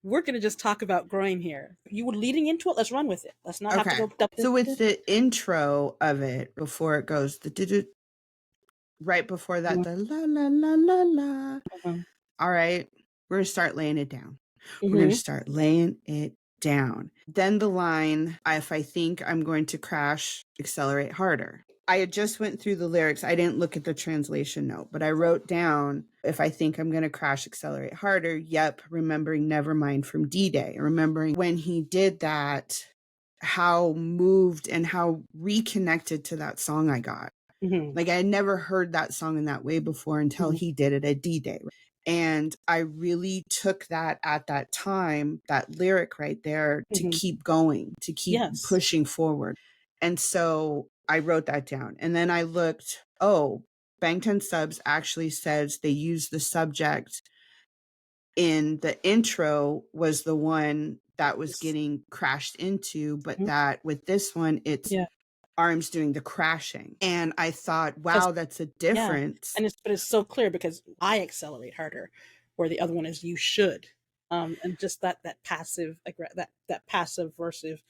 we're going to just talk about Groin here. You were leading into it. Let's run with it. Let's not have to go. So with the intro of it, before it goes, right before that, the la la la la la. All right, we're going to start laying it down. We're going to start laying it down. Then the line, if I think I'm going to crash, accelerate harder. I had just went through the lyrics. I didn't look at the translation note, but I wrote down, if I think I'm going to crash, accelerate harder. Yep. Remembering Nevermind from D-Day. Remembering when he did that, how moved and how reconnected to that song I got. Like I had never heard that song in that way before until he did it at D-Day. And I really took that at that time, that lyric right there, to keep going, to keep pushing forward. And so I wrote that down. And then I looked, Bangtan Subs actually says they use the subject in the intro was the one that was getting crashed into, but that with this one, it's Arms doing the crashing. And I thought, wow, that's a difference. Yeah. But it's so clear because I accelerate harder, where the other one is you should. And just that passive, that passive versus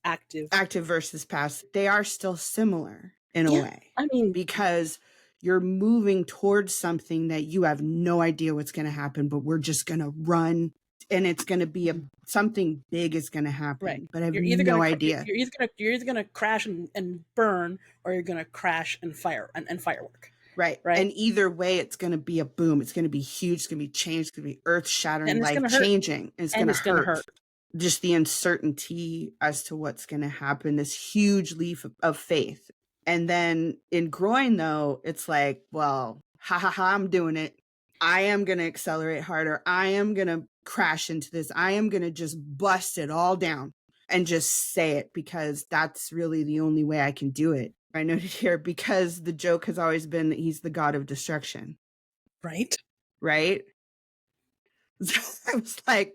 active. Active versus passive. They are still similar in a way. I mean, because you're moving towards something that you have no idea what's going to happen, but we're just going to run. And it's going to be something big is going to happen, right? But I have no idea. You're either going to crash and burn, or you're going to crash and fire and firework. Right. And either way, it's going to be a boom. It's going to be huge. It's going to be changed. It's going to be earth shattering, life changing. It's going to hurt. Just the uncertainty as to what's going to happen. This huge leap of faith. And then in Groin, though, it's like, well, I'm doing it. I am going to accelerate harder. I am going to crash into this. I am going to just bust it all down and just say it, because that's really the only way I can do it. I noted here, because the joke has always been that he's the god of destruction. Right. So I was like,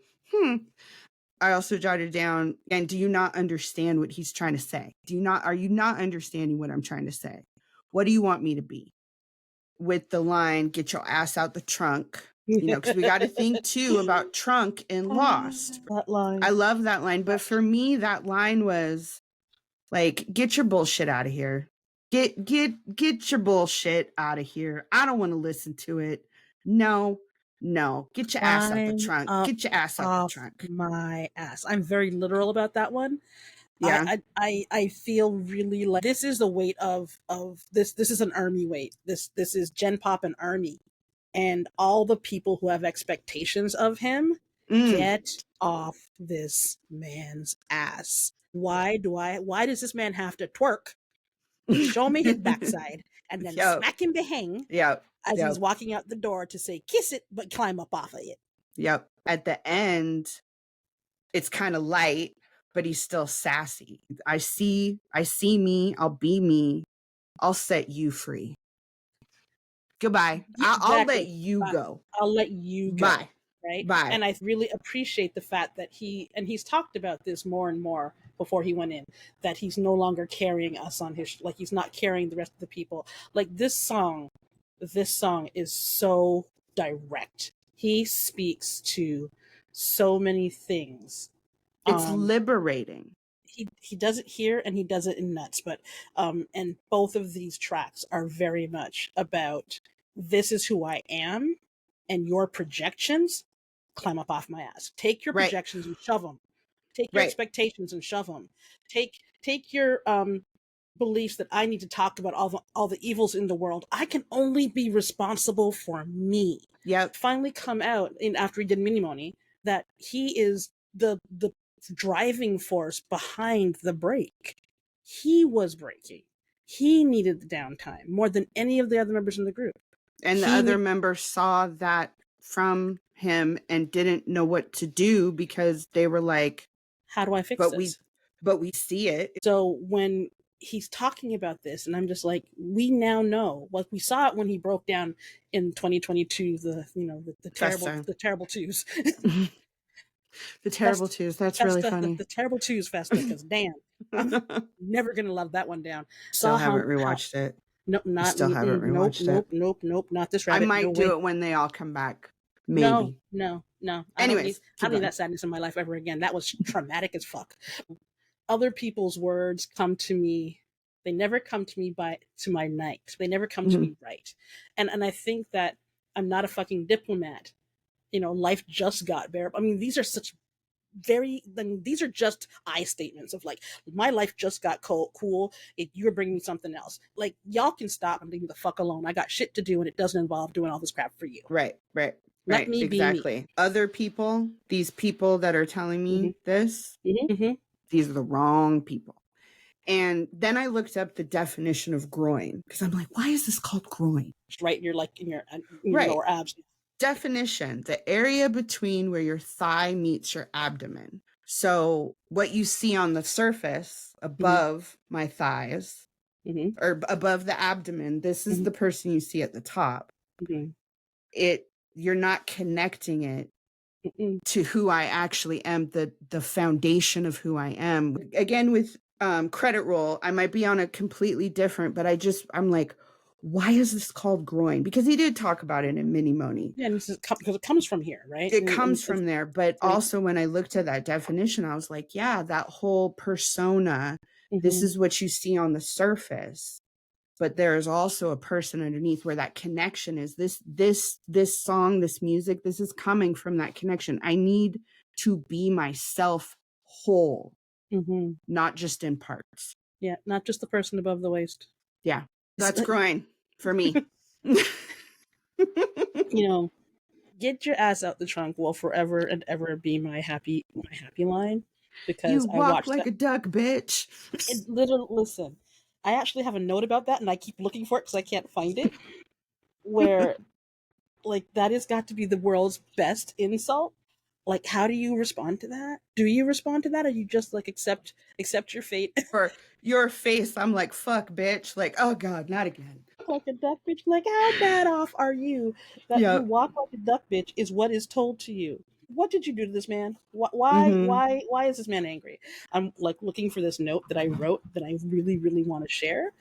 I also jotted down, and do you not understand what he's trying to say? Are you not understanding what I'm trying to say? What do you want me to be? With the line, get your ass out the trunk. Because we got to think too about trunk and Lost. That line. I love that line. But for me, that line was like, get your bullshit out of here. Get your bullshit out of here. I don't want to listen to it. No. Get your ass out the trunk. Get your ass out the trunk. My ass. I'm very literal about that one. Yeah. I feel really like this is the weight of this. This is an army weight. This is Gen Pop and army. And all the people who have expectations of him, get off this man's ass. Why does this man have to twerk, show me his backside, and then smack him behang as he's walking out the door to say, kiss it, but climb up off of it? Yep. At the end, it's kind of light, but he's still sassy. I see me, I'll be me, I'll set you free. Goodbye. Exactly. I'll let you go. I'll let you go. Bye. Right? Bye. And I really appreciate the fact that he's talked about this more and more before he went in, that he's no longer carrying us on his, like he's not carrying the rest of the people. Like this song is so direct. He speaks to so many things. It's liberating. He does it here and he does it in Nuts, but and both of these tracks are very much about, this is who I am, and your projections, climb up off my ass. Take your projections and shove them. Take your expectations and shove them. Take your beliefs that I need to talk about all the evils in the world. I can only be responsible for me. Yep. Finally come out after he did Minimoni that he is the driving force behind the break. He was breaking. He needed the downtime more than any of the other members in the group. And the other members saw that from him and didn't know what to do, because they were like, how do I fix this? But we see it. So when he's talking about this, and I'm just like, we now know, like we saw it when he broke down in 2022, the terrible twos. The terrible twos. That's really funny. The terrible twos festa, because damn, I'm never gonna love that one down. Still haven't rewatched it. Nope, not still haven't rewatched it. Nope, not this rabbit. I might do it when they all come back. Maybe. No. I don't need Anyways, keep going. that sadness in my life ever again. That was traumatic as fuck. Other people's words come to me. They never come to me to my night. They never come to me right. And I think that I'm not a fucking diplomat. Life just got bearable. I mean, these are such these are just I statements of like, my life just got cool. You're bringing me something else. Like, y'all can stop and leave me the fuck alone. I got shit to do, and it doesn't involve doing all this crap for you. Right. Let me Exactly. be me. Other people, these people that are telling me this, these are the wrong people. And then I looked up the definition of groin because I'm like, why is this called groin? Right, you're like in your lower abs. Definition: the area between where your thigh meets your abdomen. So what you see on the surface above my thighs or above the abdomen, this is the person you see at the top. You're not connecting it to who I actually am, the foundation of who I am. Again, with credit roll, I might be on a completely different, but I'm like, why is this called groin? Because he did talk about it in Mini Moni. Yeah, because it comes from here, right? It comes from there. But also when I looked at that definition, I was like, yeah, that whole persona, this is what you see on the surface. But there is also a person underneath where that connection is. This song, this music, this is coming from that connection. I need to be myself whole, not just in parts. Yeah, not just the person above the waist. Yeah, that's groin for me. Get your ass out the trunk will forever and ever be my happy line, because you walk like a duck, bitch. Listen, I actually have a note about that, and I keep looking for it because I can't find it. Where, like, that has got to be the world's best insult. Like, how do you respond to that? Do you respond to that, or you just like accept your fate? For your face, I'm like, fuck, bitch. Like, oh god, not again. Like a duck, bitch. Like, how bad off are you that you walk like a duck, bitch? Is what is told to you. What did you do to this man? Why is this man angry? I'm like looking for this note that I wrote that I really, really want to share.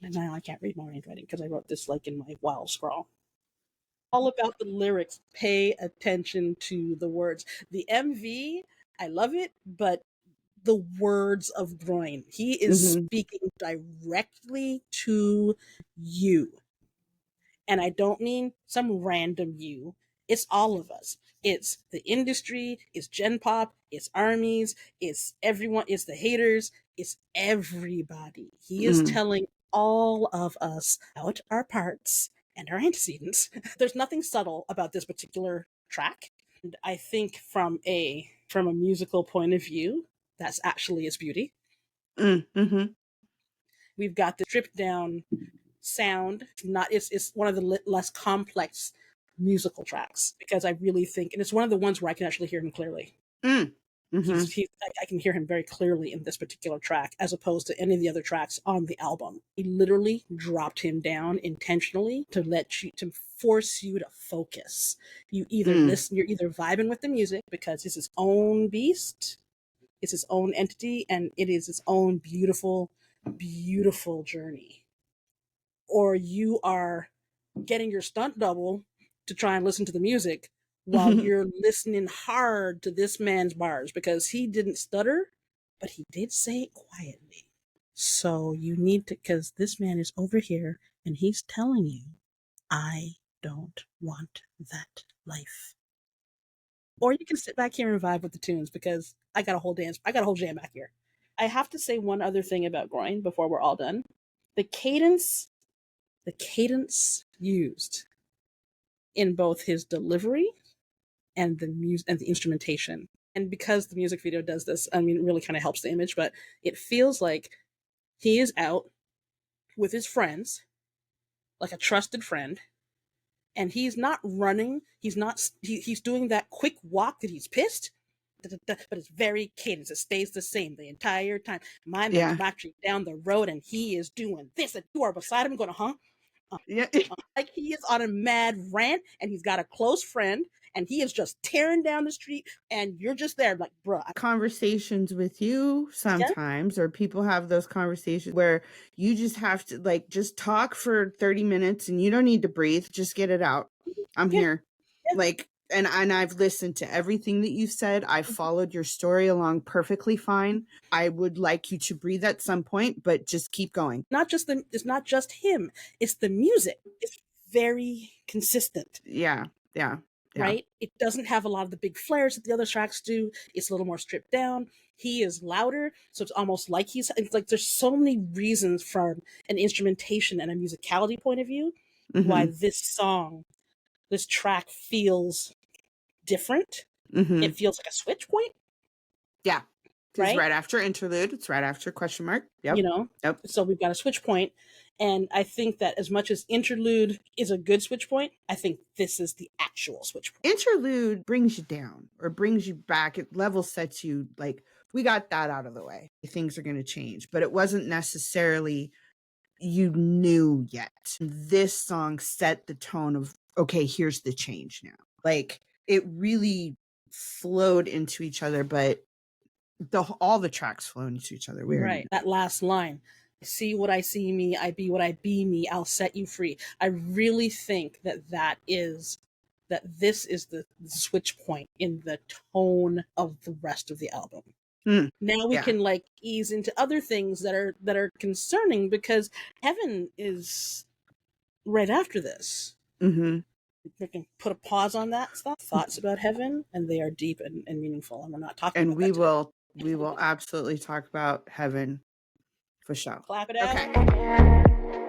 And now I can't read my handwriting because I wrote this like in my wild scrawl. All about the lyrics. Pay attention to the words. The MV, I love it, but the words of Groin. He is speaking directly to you. And I don't mean some random you. It's all of us. It's the industry, it's Gen Pop, it's armies, it's everyone, it's the haters, it's everybody. He is telling all of us about our parts and our antecedents. There's nothing subtle about this particular track. And I think from a musical point of view, that's actually its beauty. We've got the stripped down sound. It's one of the less complex musical tracks, because I really think, and it's one of the ones where I can actually hear him clearly. I can hear him very clearly in this particular track, as opposed to any of the other tracks on the album. He literally dropped him down intentionally to force you to focus. You either listen, you're either vibing with the music because it's his own beast, it's his own entity, and it is its own beautiful, beautiful journey, or you are getting your stunt double to try and listen to the music while you're listening hard to this man's bars, because he didn't stutter, but he did say it quietly. So you need to, because this man is over here and he's telling you, I don't want that life. Or you can sit back here and vibe with the tunes, because I got a whole jam back here. I have to say one other thing about Groin before we're all done. The cadence used in both his delivery and the music and the instrumentation. And because the music video does this, I mean, it really kind of helps the image, but it feels like he is out with his friends, like a trusted friend, and he's not running. He's doing that quick walk that he's pissed, but it's very cadence. It stays the same the entire time. My man's marching down the road and he is doing this, and you are beside him going, like he is on a mad rant, and he's got a close friend, and he is just tearing down the street, and you're just there like, bruh. Conversations with you sometimes, or people have those conversations where you just have to like just talk for 30 minutes and you don't need to breathe, just get it out. I'm here. Like, and I've listened to everything that you've said. I followed your story along perfectly fine. I would like you to breathe at some point, but just keep going. It's not just him. It's the music. It's very consistent. Yeah. Right? It doesn't have a lot of the big flares that the other tracks do. It's a little more stripped down. He is louder, so it's almost like it's like there's so many reasons from an instrumentation and a musicality point of view why this track feels different. It feels like a switch point. Yeah. Because Right? right after interlude, it's right after question mark. Yep. You know? Yep. So we've got a switch point. And I think that as much as interlude is a good switch point, I think this is the actual switch point. Interlude brings you down or brings you back. It level sets you, like, we got that out of the way. Things are going to change. But it wasn't necessarily you knew yet. This song set the tone of, okay, here's the change now. Like, it really flowed into each other, but all the tracks flow into each other. Right. That last line. See what I see me, I be what I be me, I'll set you free. I really think that this is the switch point in the tone of the rest of the album. Now we can like ease into other things that are concerning, because Heaven is right after this. We can put a pause on that stuff. Thoughts about Heaven, and they are deep and meaningful, and we're not talking about that. We will absolutely talk about Heaven for sure. Clap it out. Okay.